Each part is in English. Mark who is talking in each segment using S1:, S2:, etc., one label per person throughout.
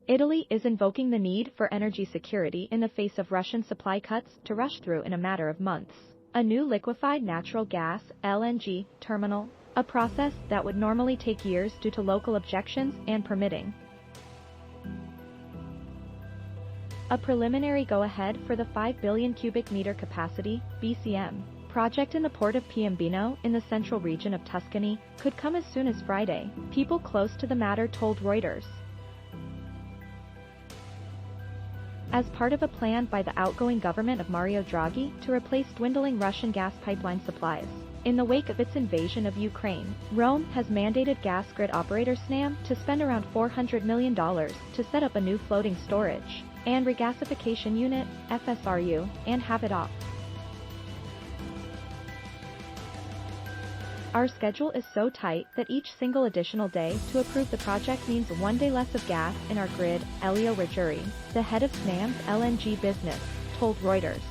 S1: Italy is invoking the need for energy security in the face of Russian supply cuts to rush through in a matter of months a new liquefied natural gas (LNG) terminal, a process that would normally take years due to local objections and permitting. A preliminary go-ahead for the 5 billion cubic meter capacity (BCM) project in the port of Piombino in the central region of Tuscany could come as soon as Friday, people close to the matter told Reuters. As part of a plan by the outgoing government of Mario Draghi to replace dwindling Russian gas pipeline supplies. In the wake of its invasion of Ukraine, Rome has mandated gas grid operator SNAM to spend around $400 million to set up a new floating storage and regasification unit, FSRU, and have it op. Our schedule is so tight that each single additional day to approve the project means 1 day less of gas in our grid, Elio Ruggieri, the head of SNAM's LNG business, told Reuters.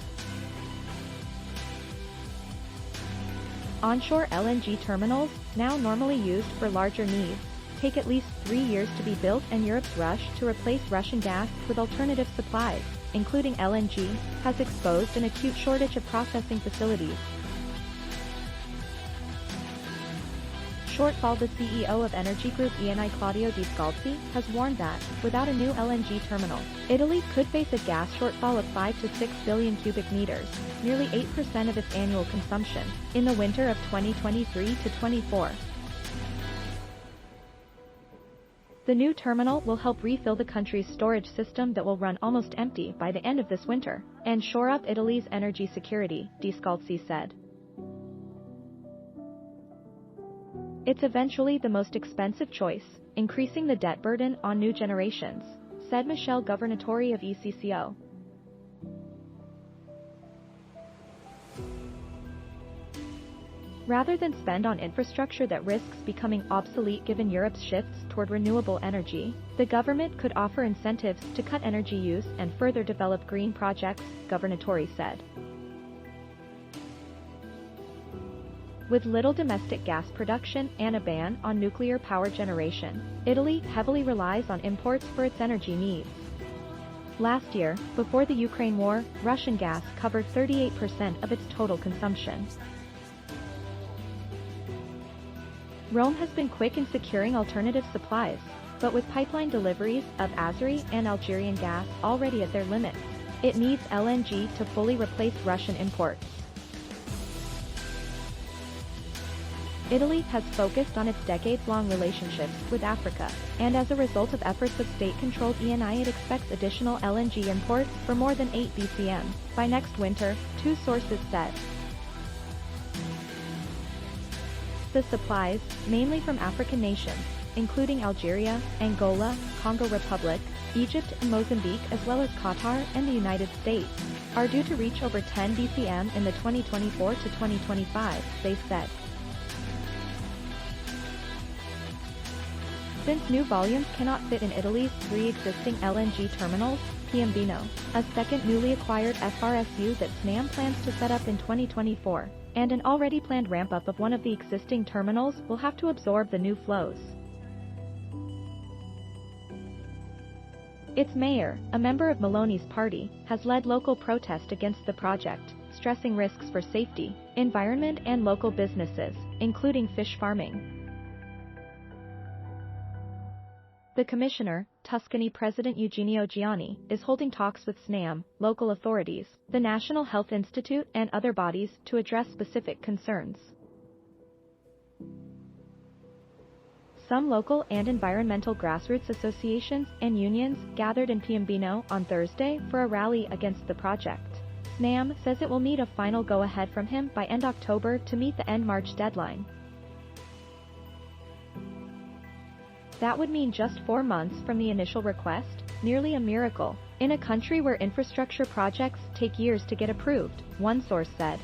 S1: Onshore LNG terminals, now normally used for larger needs, take at least 3 years to be built, and Europe's rush to replace Russian gas with alternative supplies, including LNG, has exposed an acute shortage of processing facilities. Shortfall. The CEO of Energy Group Eni, Claudio Di Scalzi, has warned that, without a new LNG terminal, Italy could face a gas shortfall of 5 to 6 billion cubic meters, nearly 8% of its annual consumption, in the winter of 2023 to 24. The new terminal will help refill the country's storage system that will run almost empty by the end of this winter, and shore up Italy's energy security, Di Scalzi said. It's eventually the most expensive choice, increasing the debt burden on new generations, said Michele Governatori of ECCO. Rather than spend on infrastructure that risks becoming obsolete given Europe's shifts toward renewable energy, the government could offer incentives to cut energy use and further develop green projects, Governatori said. With little domestic gas production and a ban on nuclear power generation, Italy heavily relies on imports for its energy needs. Last year, before the Ukraine war, Russian gas covered 38% of its total consumption. Rome has been quick in securing alternative supplies, but with pipeline deliveries of Azeri and Algerian gas already at their limits, it needs LNG to fully replace Russian imports. Italy has focused on its decades-long relationships with Africa, and as a result of efforts of state-controlled Eni, it expects additional LNG imports for more than 8 BCM by next winter, two sources said. The supplies, mainly from African nations, including Algeria, Angola, Congo Republic, Egypt and Mozambique, as well as Qatar and the United States, are due to reach over 10 BCM in the 2024 to 2025, they said. Since new volumes cannot fit in Italy's 3 existing LNG terminals, Piombino, a second newly acquired FRSU that SNAM plans to set up in 2024, and an already planned ramp-up of one of the existing terminals will have to absorb the new flows. Its mayor, a member of Meloni's party, has led local protest against the project, stressing risks for safety, environment and local businesses, including fish farming. The commissioner, Tuscany President Eugenio Gianni, is holding talks with SNAM, local authorities, the National Health Institute and other bodies to address specific concerns. Some local and environmental grassroots associations and unions gathered in Piombino on Thursday for a rally against the project. SNAM says it will need a final go-ahead from him by end October to meet the end March deadline. That would mean just 4 months from the initial request, nearly a miracle, in a country where infrastructure projects take years to get approved, one source said.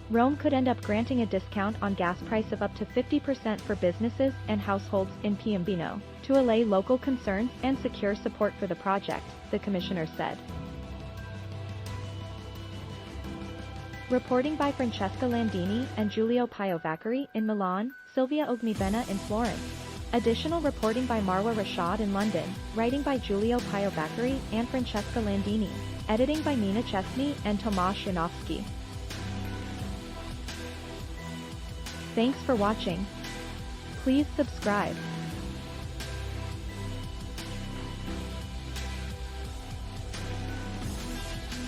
S1: Rome could end up granting a discount on gas price of up to 50% for businesses and households in Piombino, to allay local concerns and secure support for the project, the commissioner said. Reporting by Francesca Landini and Giulio Piovacari in Milan, Silvia Ogmibena in Florence. Additional reporting by Marwa Rashad in London, writing by Giulio Pio-Baccari and Francesca Landini, editing by Nina Chesney and Tomasz Janowski. Thanks for watching. Please subscribe.